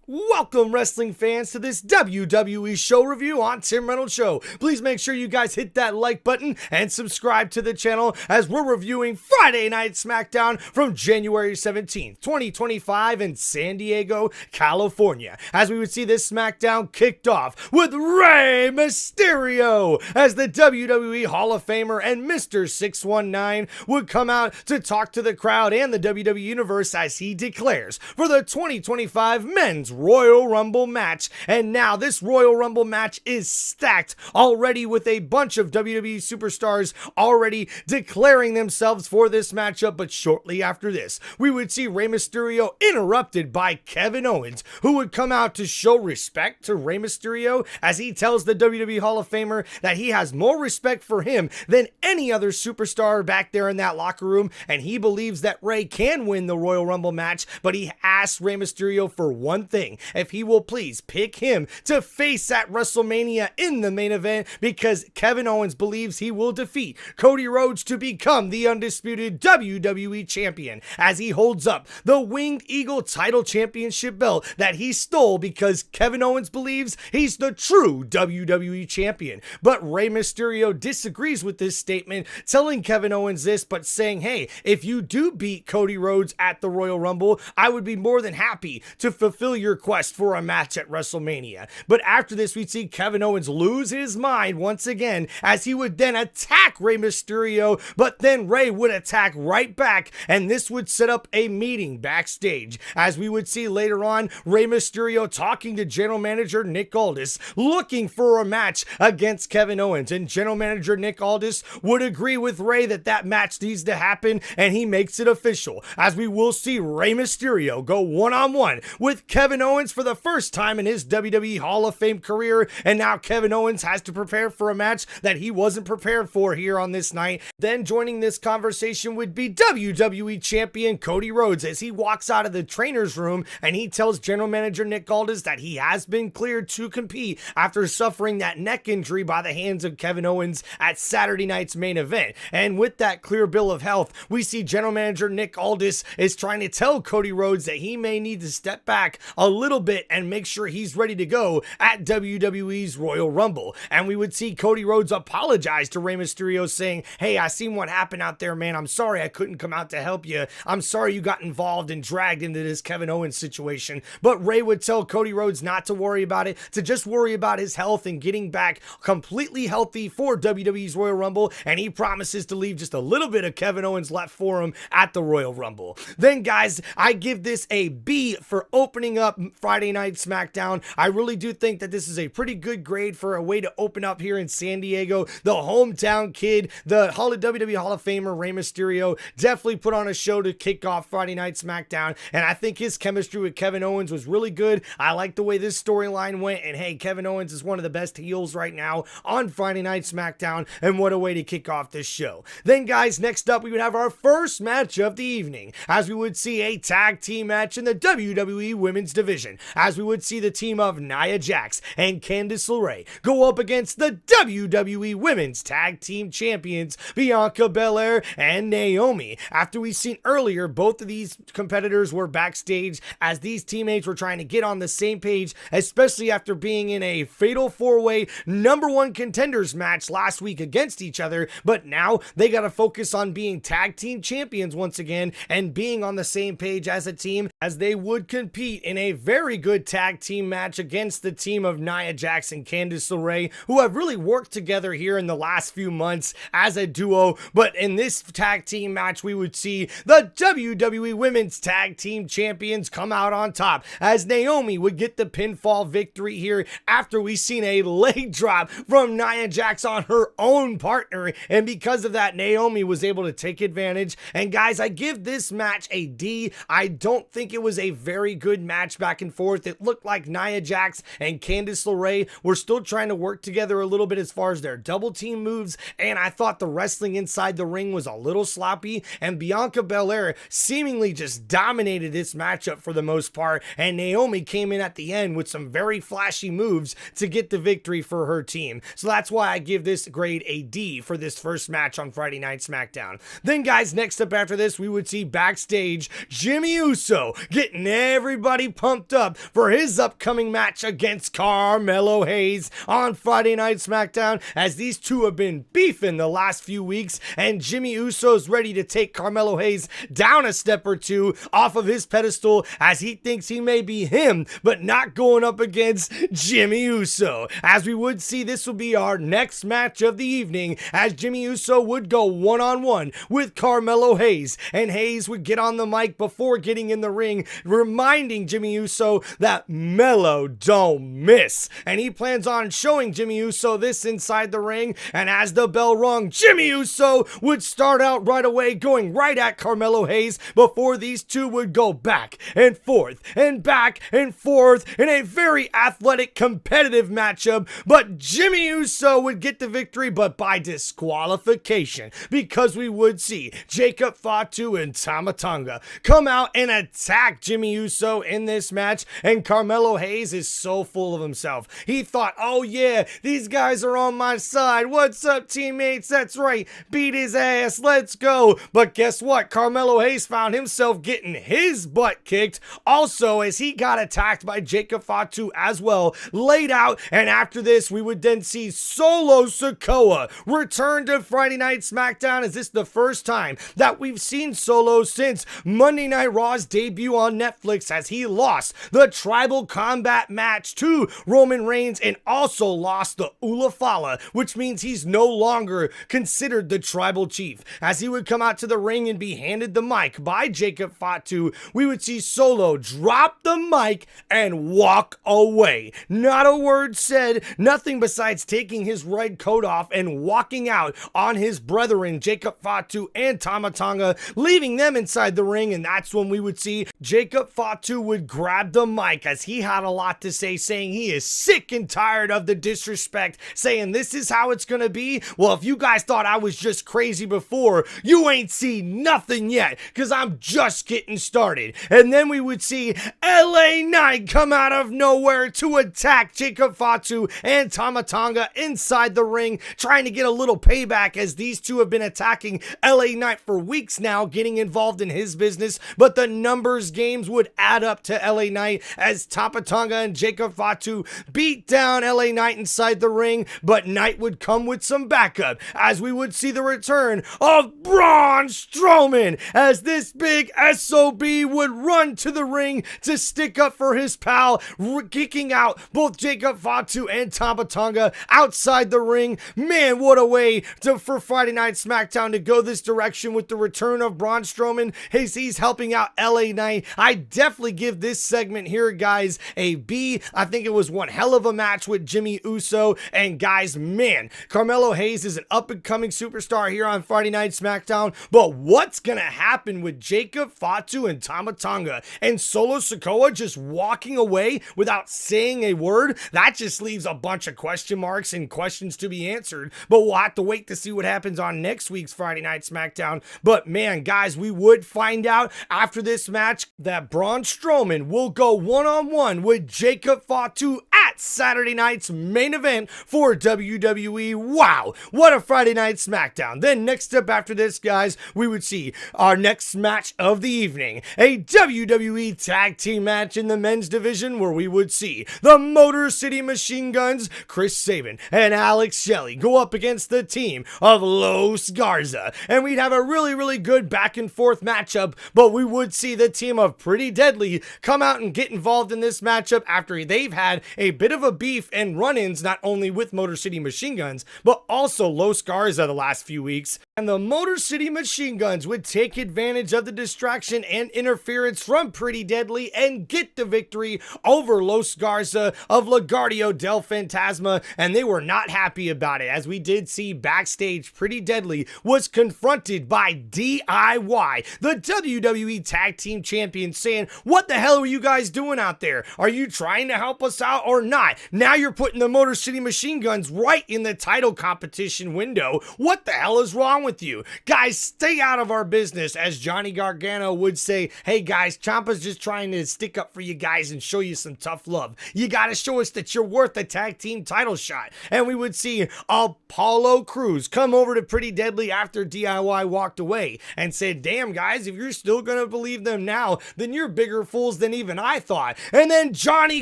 Welcome, wrestling fans, to this WWE show review on Tim Reynolds Show. Please make sure you guys hit that like button and subscribe to the channel as we're reviewing Friday Night SmackDown from January 17th, 2025 in San Diego, California. As we would see this SmackDown kicked off with Rey Mysterio as the WWE Hall of Famer and Mr. 619 would come out to talk to the crowd and the WWE Universe as he declares for the 2025 Men's Royal Rumble match. And now this Royal Rumble match is stacked already with a bunch of WWE superstars already declaring themselves for this matchup. But shortly after this, we would see Rey Mysterio interrupted by Kevin Owens, who would come out to show respect to Rey Mysterio as he tells the WWE Hall of Famer that he has more respect for him than any other superstar back there in that locker room, and he believes that Rey can win the Royal Rumble match. But he asks Rey Mysterio for one thing: if he will please pick him to face at WrestleMania in the main event, because Kevin Owens believes he will defeat Cody Rhodes to become the undisputed WWE champion, as he holds up the Winged Eagle title championship belt that he stole because Kevin Owens believes he's the true WWE champion. But Rey Mysterio disagrees with this statement, telling Kevin Owens this, but saying, hey, if you do beat Cody Rhodes at the Royal Rumble, I would be more than happy to fulfill your quest for a match at WrestleMania. But after this, we'd see Kevin Owens lose his mind once again as he would then attack Rey Mysterio, but then Rey would attack right back, and this would set up a meeting backstage, as we would see later on Rey Mysterio talking to General Manager Nick Aldis, looking for a match against Kevin Owens, and General Manager Nick Aldis would agree with Rey that that match needs to happen, and he makes it official, as we will see Rey Mysterio go one-on-one with Kevin Owens for the first time in his WWE Hall of Fame career, and now Kevin Owens has to prepare for a match that he wasn't prepared for here on this night. Then joining this conversation would be WWE Champion Cody Rhodes as he walks out of the trainer's room, and he tells General Manager Nick Aldis that he has been cleared to compete after suffering that neck injury by the hands of Kevin Owens at Saturday night's main event. And with that clear bill of health, we see General Manager Nick Aldis is trying to tell Cody Rhodes that he may need to step back a little bit and make sure he's ready to go at WWE's Royal Rumble. And we would see Cody Rhodes apologize to Rey Mysterio, saying, hey, I seen what happened out there, man. I'm sorry I couldn't come out to help you. I'm sorry you got involved and dragged into this Kevin Owens situation. But Rey would tell Cody Rhodes not to worry about it, to just worry about his health and getting back completely healthy for WWE's Royal Rumble. And he promises to leave just a little bit of Kevin Owens left for him at the Royal Rumble. Then, guys, I give this a B for opening up Friday Night SmackDown. I really do think that this is a pretty good grade for a way to open up here in San Diego. The hometown kid, the WWE Hall of Famer Rey Mysterio, definitely put on a show to kick off Friday Night SmackDown, and I think his chemistry with Kevin Owens was really good. I like the way this storyline went, and hey, Kevin Owens is one of the best heels right now on Friday Night SmackDown, and what a way to kick off this show. Then, guys, next up we would have our first match of the evening, as we would see a tag team match in the WWE Women's Division, as we would see the team of Nia Jax and Candice LeRae go up against the WWE Women's Tag Team Champions Bianca Belair and Naomi. After we seen earlier, both of these competitors were backstage as these teammates were trying to get on the same page, especially after being in a fatal four-way #1 contenders match last week against each other. But now they got to focus on being tag team champions once again and being on the same page as a team, as they would compete in a very good tag team match against the team of Nia Jax and Candice LeRae, who have really worked together here in the last few months as a duo. But in this tag team match, we would see the WWE Women's Tag Team Champions come out on top, as Naomi would get the pinfall victory here after we seen a leg drop from Nia Jax on her own partner, and because of that, Naomi was able to take advantage. And guys, I give this match a D. I don't think it was a very good match back and forth. It looked like Nia Jax and Candice LeRae were still trying to work together a little bit as far as their double team moves, and I thought the wrestling inside the ring was a little sloppy, and Bianca Belair seemingly just dominated this matchup for the most part, and Naomi came in at the end with some very flashy moves to get the victory for her team. So that's why I give this grade a D for this first match on Friday Night SmackDown. Then, guys, next up after this, we would see backstage Jimmy Uso getting everybody pumped pumped up for his upcoming match against Carmelo Hayes on Friday Night SmackDown, as these two have been beefing the last few weeks, and Jimmy Uso's ready to take Carmelo Hayes down a step or two off of his pedestal, as he thinks he may be him, but not going up against Jimmy Uso. As we would see, this will be our next match of the evening, as Jimmy Uso would go one-on-one with Carmelo Hayes, and Hayes would get on the mic before getting in the ring, reminding Jimmy Uso that Melo don't miss, and he plans on showing Jimmy Uso this inside the ring. And as the bell rung, Jimmy Uso would start out right away, going right at Carmelo Hayes, before these two would go back and forth in a very athletic, competitive matchup. But Jimmy Uso would get the victory, but by disqualification, because we would see Jacob Fatu and Tama Tonga come out and attack Jimmy Uso in this match. And Carmelo Hayes is so full of himself. He thought, oh yeah, these guys are on my side. What's up, teammates? That's right, beat his ass, let's go. But guess what? Carmelo Hayes found himself getting his butt kicked also, as he got attacked by Jacob Fatu as well, laid out. And after this, we would then see Solo Sikoa return to Friday Night SmackDown, as this is the first time that we've seen Solo since Monday Night Raw's debut on Netflix, as he lost the Tribal Combat match to Roman Reigns and also lost the Ula Fala, which means he's no longer considered the Tribal Chief. As he would come out to the ring and be handed the mic by Jacob Fatu, we would see Solo drop the mic and walk away. Not a word said, nothing besides taking his red coat off and walking out on his brethren Jacob Fatu and Tama Tonga, leaving them inside the ring. And that's when we would see Jacob Fatu would grab the mic, as he had a lot to say, saying he is sick and tired of the disrespect, saying this is how it's gonna be. Well, if you guys thought I was just crazy before, you ain't seen nothing yet, because I'm just getting started. And then we would see LA Knight come out of nowhere to attack Jacob Fatu and Tama Tonga inside the ring, trying to get a little payback, as these two have been attacking LA Knight for weeks now, getting involved in his business. But the numbers games would add up to LA Knight, as Tama Tonga and Jacob Fatu beat down LA Knight inside the ring. But Knight would come with some backup, as we would see the return of Braun Strowman, as this big SOB would run to the ring to stick up for his pal, kicking out both Jacob Fatu and Tama Tonga outside the ring. Man, what a way for Friday Night SmackDown to go this direction, with the return of Braun Strowman. He's helping out LA Knight. I definitely give this segment here, guys, a B. I think it was one hell of a match with Jimmy Uso. And guys, man, Carmelo Hayes is an up-and-coming superstar here on Friday Night SmackDown. But what's gonna happen with Jacob Fatu and Tama Tonga and Solo Sikoa just walking away without saying a word? That just leaves a bunch of question marks and questions to be answered. But we'll have to wait to see what happens on next week's Friday Night SmackDown. But man, guys, we would find out after this match that Braun Strowman will go one-on-one with Jacob Fatu at Saturday night's main event for WWE. Wow, what a Friday Night SmackDown. Then next up after this, guys, we would see our next match of the evening, a WWE Tag Team match in the men's division, where we would see the Motor City Machine Guns, Chris Sabin and Alex Shelley, go up against the team of Los Garza. And we'd have a really good back and forth matchup, but we would see the team of Pretty Deadly come out and get involved in this matchup after they've had a bit of a beef and run-ins, not only with Motor City Machine Guns, but also Los Garza the last few weeks. And the Motor City Machine Guns would take advantage of the distraction and interference from Pretty Deadly and get the victory over Los Garza of Lagardio del Fantasma. And they were not happy about it, as we did see backstage Pretty Deadly was confronted by DIY, the WWE Tag Team Champions, saying, what the hell are you guys doing out there? Are you trying to help us out or not? not. Now you're putting the Motor City Machine Guns right in the title competition window. What the hell is wrong with you? Guys, stay out of our business, as Johnny Gargano would say. Hey guys, Ciampa's just trying to stick up for you guys and show you some tough love. You gotta show us that you're worth a tag team title shot. And we would see Apollo Crews come over to Pretty Deadly after DIY walked away and said, damn guys, if you're still gonna believe them now, then you're bigger fools than even I thought. And then Johnny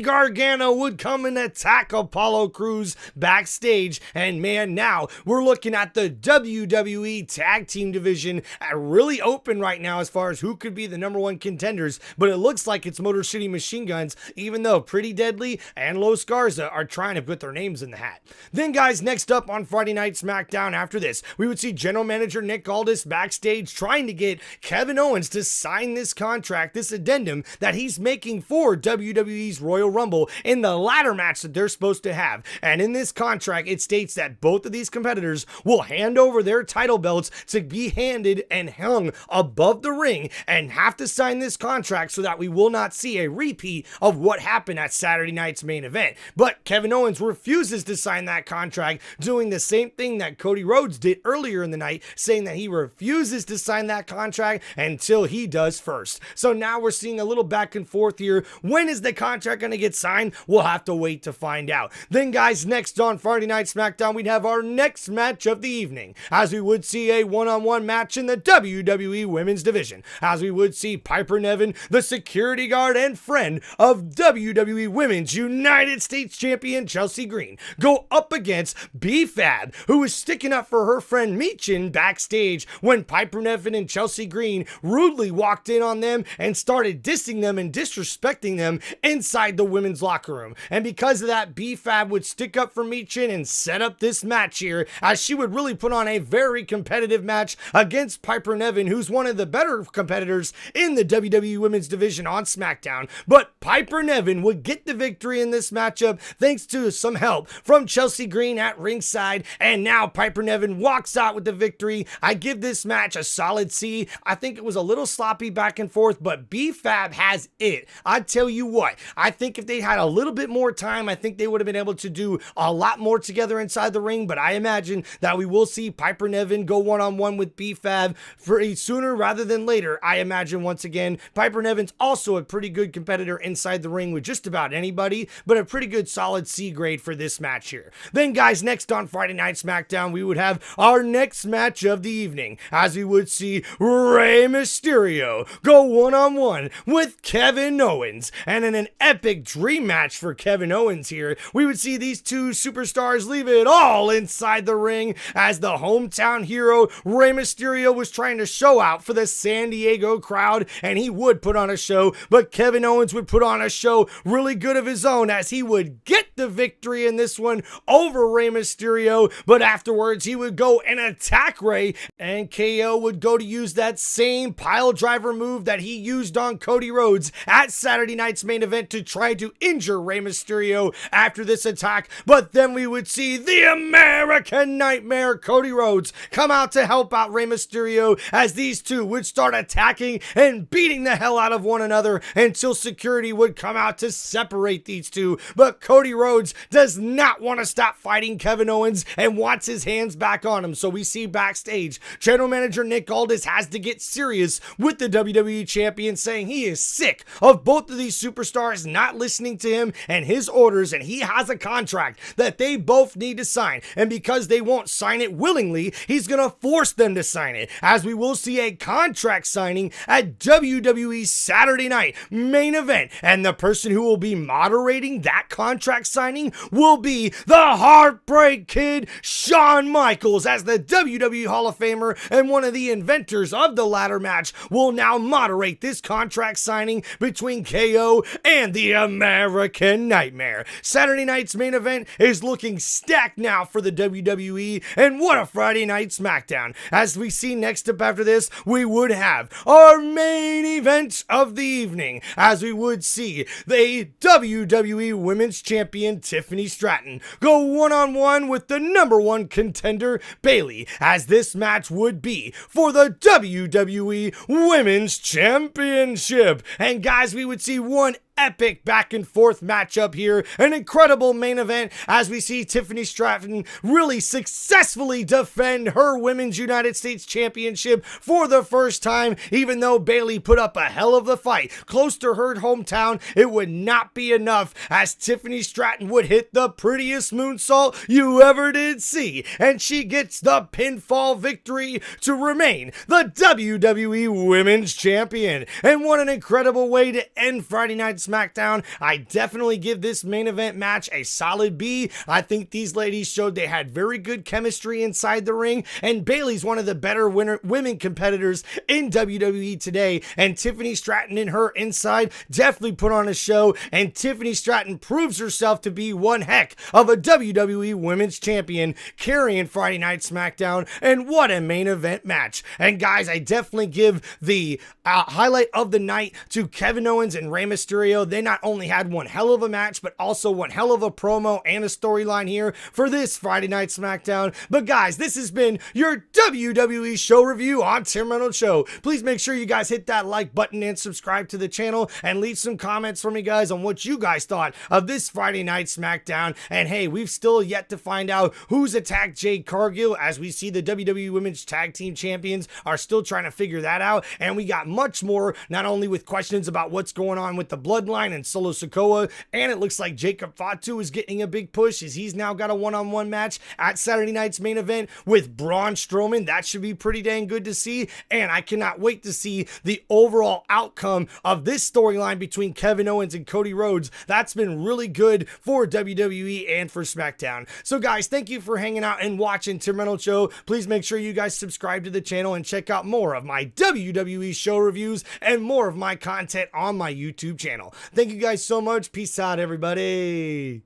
Gargano would come and attack Apollo Crews backstage. And man, now we're looking at the WWE tag team division really open right now as far as who could be the number one contenders, but it looks like it's Motor City Machine Guns, even though Pretty Deadly and Los Garza are trying to put their names in the hat. Then guys, next up on Friday Night SmackDown after this, we would see General Manager Nick Aldis backstage trying to get Kevin Owens to sign this contract, this addendum that he's making for WWE's Royal Rumble in the ladder match that they're supposed to have. And in this contract, it states that both of these competitors will hand over their title belts to be handed and hung above the ring and have to sign this contract so that we will not see a repeat of what happened at Saturday night's main event. But Kevin Owens refuses to sign that contract, doing the same thing that Cody Rhodes did earlier in the night, saying that he refuses to sign that contract until he does first. So now we're seeing a little back and forth here. When is the contract going to get signed? We'll have to wait to find out. Then guys, next on Friday Night SmackDown, we'd have our next match of the evening, as we would see a one-on-one match in the WWE Women's Division, as we would see Piper Niven, the security guard and friend of WWE Women's United States Champion Chelsea Green, go up against B-Fab, who was sticking up for her friend Michin backstage when Piper Niven and Chelsea Green rudely walked in on them and started dissing them and disrespecting them inside the women's locker room. And because of that, B-Fab would stick up for Michin and set up this match here, as she would really put on a very competitive match against Piper Niven, who's one of the better competitors in the WWE Women's Division on SmackDown. But Piper Niven would get the victory in this matchup thanks to some help from Chelsea Green at ringside, and now Piper Niven walks out with the victory. I give this match a solid C. I think it was a little sloppy back and forth, but B-Fab has it. I tell you what, I think if they had a little bit more time, I think they would have been able to do a lot more together inside the ring, but I imagine that we will see Piper Niven go one-on-one with B-Fab pretty sooner rather than later. I imagine once again, Piper Niven's also a pretty good competitor inside the ring with just about anybody, but a pretty good solid C grade for this match here. Then guys, next on Friday Night SmackDown, we would have our next match of the evening, as we would see Rey Mysterio go one-on-one with Kevin Owens. And in an epic dream match for Kevin Owens here, we would see these two superstars leave it all inside the ring, as the hometown hero Rey Mysterio was trying to show out for the San Diego crowd, and he would put on a show, but Kevin Owens would put on a show really good of his own, as he would get the victory in this one over Rey Mysterio. But afterwards, he would go and attack Rey, and KO would go to use that same pile driver move that he used on Cody Rhodes at Saturday night's main event to try to injure Rey Mysterio after this attack. But then we would see the American Nightmare Cody Rhodes come out to help out Rey Mysterio, as these two would start attacking and beating the hell out of one another until security would come out to separate these two. But Cody Rhodes does not want to stop fighting Kevin Owens and wants his hands back on him. So we see backstage, General Manager Nick Aldis has to get serious with the WWE Champion, saying he is sick of both of these superstars not listening to him and his orders, and he has a contract that they both need to sign. And because they won't sign it willingly, he's going to force them to sign it, as we will see a contract signing at WWE's Saturday night main event. And the person who will be moderating that contract signing will be the Heartbreak Kid, Shawn Michaels, as the WWE Hall of Famer and one of the inventors of the ladder match will now moderate this contract signing between KO and the American Nightmare. Saturday night's main event is looking stacked now for the WWE, and what a Friday Night SmackDown. As we see next up after this, we would have our main event of the evening, as we would see the WWE Women's Champion Tiffany Stratton go one-on-one with the number one contender Bayley, as this match would be for the WWE Women's Championship. And guys, we would see one epic back and forth matchup here. An incredible main event as we see Tiffany Stratton really successfully defend her Women's United States Championship for the first time, even though Bayley put up a hell of a fight. Close to her hometown, it would not be enough as Tiffany Stratton would hit the prettiest moonsault you ever did see, and she gets the pinfall victory to remain the WWE Women's Champion. And what an incredible way to end Friday Night SmackDown. I definitely give this main event match a solid B. I think these ladies showed they had very good chemistry inside the ring, and Bayley's one of the better women competitors in WWE today, and Tiffany Stratton and her inside definitely put on a show, and Tiffany Stratton proves herself to be one heck of a WWE Women's Champion, carrying Friday Night SmackDown, and what a main event match. And guys, I definitely give the highlight of the night to Kevin Owens and Rey Mysterio. They not only had one hell of a match, but also one hell of a promo and a storyline here for this Friday Night SmackDown. But guys, this has been your WWE show review on Tim Reynolds Show. Please make sure you guys hit that like button and subscribe to the channel, and leave some comments for me, guys, on what you guys thought of this Friday Night SmackDown. And hey, we've still yet to find out who's attacked Jade Cargill, as we see the WWE Women's Tag Team Champions are still trying to figure that out. And we got much more, not only with questions about what's going on with the Bloodline and Solo Sikoa, and it looks like Jacob Fatu is getting a big push as he's now got a one-on-one match at Saturday night's main event with Braun Strowman. That should be pretty dang good to see, and I cannot wait to see the overall outcome of this storyline between Kevin Owens and Cody Rhodes. That's been really good for WWE and for SmackDown. So guys, thank you for hanging out and watching Tim Reynolds Show. Please make sure you guys subscribe to the channel and check out more of my WWE show reviews and more of my content on my YouTube channel. Thank you guys so much. Peace out, everybody.